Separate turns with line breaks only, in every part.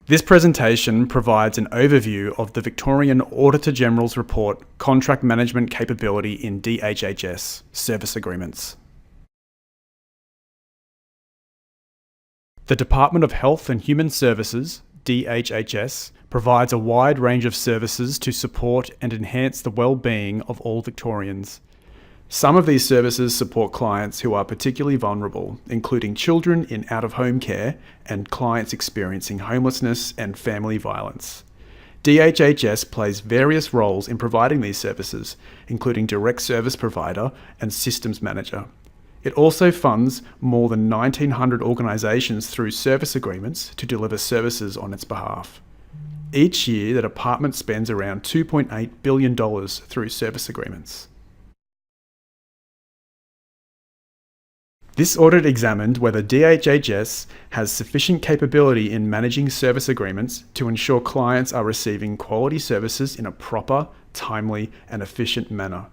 This presentation provides an overview of the Victorian Auditor-General's report, Contract Management Capability in DHHS, Service Agreements. The Department of Health and Human Services, DHHS, provides a wide range of services to support and enhance the well-being of all Victorians. Some of these services support clients who are particularly vulnerable, including children in out-of-home care and clients experiencing homelessness and family violence. DHHS plays various roles in providing these services, including direct service provider and systems manager. It also funds more than 1,900 organisations through service agreements to deliver services on its behalf. Each year, the department spends around $2.8 billion through service agreements. This audit examined whether DHHS has sufficient capability in managing service agreements to ensure clients are receiving quality services in a proper, timely, and efficient manner.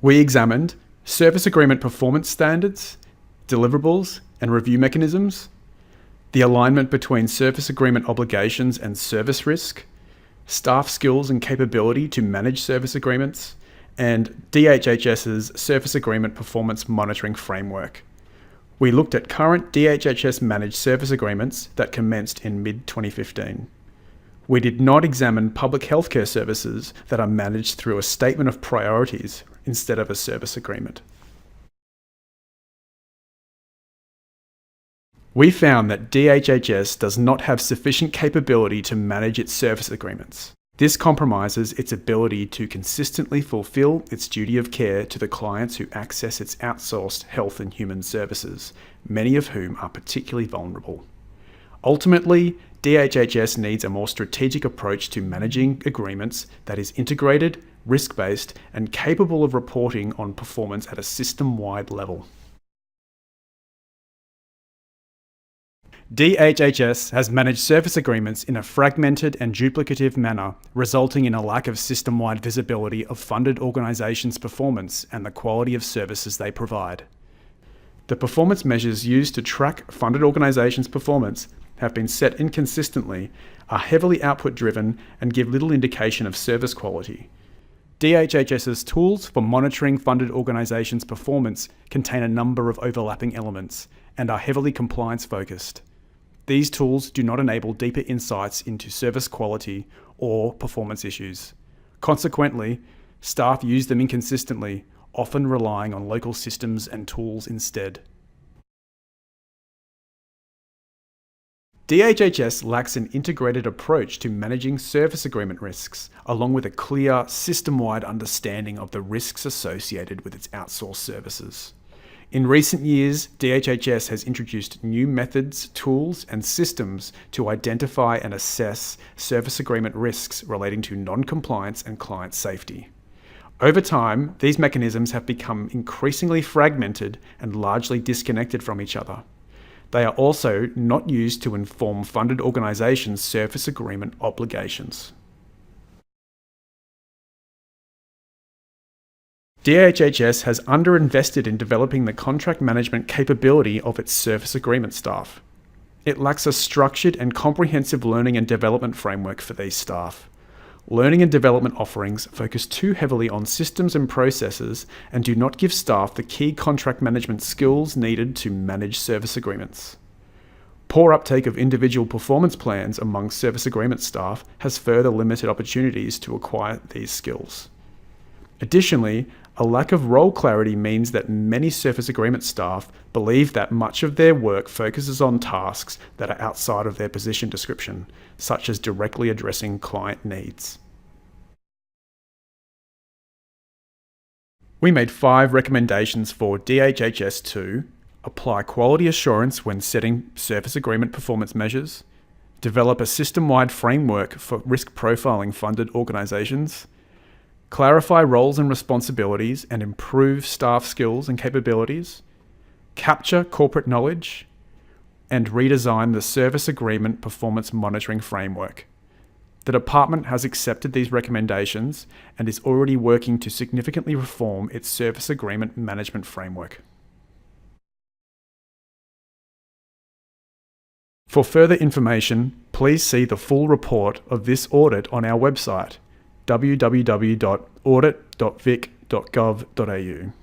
We examined service agreement performance standards, deliverables, and review mechanisms, the alignment between service agreement obligations and service risk, staff skills and capability to manage service agreements, and DHHS's Service Agreement Performance Monitoring Framework. We looked at current DHHS managed service agreements that commenced in mid-2015. We did not examine public healthcare services that are managed through a statement of priorities instead of a service agreement. We found that DHHS does not have sufficient capability to manage its service agreements. This compromises its ability to consistently fulfill its duty of care to the clients who access its outsourced health and human services, many of whom are particularly vulnerable. Ultimately, DHHS needs a more strategic approach to managing agreements that is integrated, risk-based, and capable of reporting on performance at a system-wide level. DHHS has managed service agreements in a fragmented and duplicative manner, resulting in a lack of system-wide visibility of funded organisations' performance and the quality of services they provide. The performance measures used to track funded organisations' performance have been set inconsistently, are heavily output-driven, and give little indication of service quality. DHHS's tools for monitoring funded organisations' performance contain a number of overlapping elements and are heavily compliance-focused. These tools do not enable deeper insights into service quality or performance issues. Consequently, staff use them inconsistently, often relying on local systems and tools instead. DHHS lacks an integrated approach to managing service agreement risks, along with a clear, system-wide understanding of the risks associated with its outsourced services. In recent years, DHHS has introduced new methods, tools, and systems to identify and assess service agreement risks relating to non-compliance and client safety. Over time, these mechanisms have become increasingly fragmented and largely disconnected from each other. They are also not used to inform funded organisations' service agreement obligations. DHHS has underinvested in developing the contract management capability of its service agreement staff. It lacks a structured and comprehensive learning and development framework for these staff. Learning and development offerings focus too heavily on systems and processes and do not give staff the key contract management skills needed to manage service agreements. Poor uptake of individual performance plans among service agreement staff has further limited opportunities to acquire these skills. Additionally, a lack of role clarity means that many service agreement staff believe that much of their work focuses on tasks that are outside of their position description, such as directly addressing client needs. We made 5 recommendations for DHHS to apply quality assurance when setting service agreement performance measures, develop a system-wide framework for risk profiling funded organisations, clarify roles and responsibilities and improve staff skills and capabilities, capture corporate knowledge, and redesign the Service Agreement Performance Monitoring Framework. The department has accepted these recommendations and is already working to significantly reform its Service Agreement Management Framework. For further information, please please see the full report of this audit on our website, www.audit.vic.gov.au.